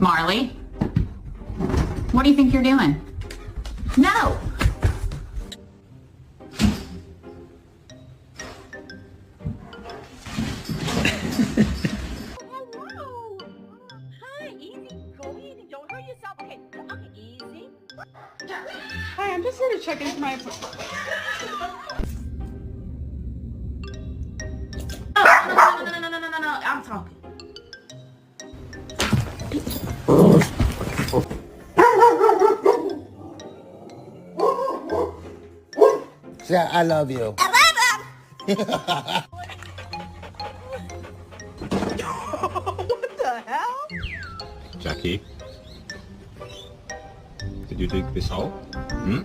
Marley, what do you think you're doing? No! Hello. Hi, easy. Go easy. Don't hurt yourself. Okay, easy. Hi, I'm just here to check into my appointment. No. I'm talking. Say, I love you. What the hell? Jackie, did you dig this hole? Hmm?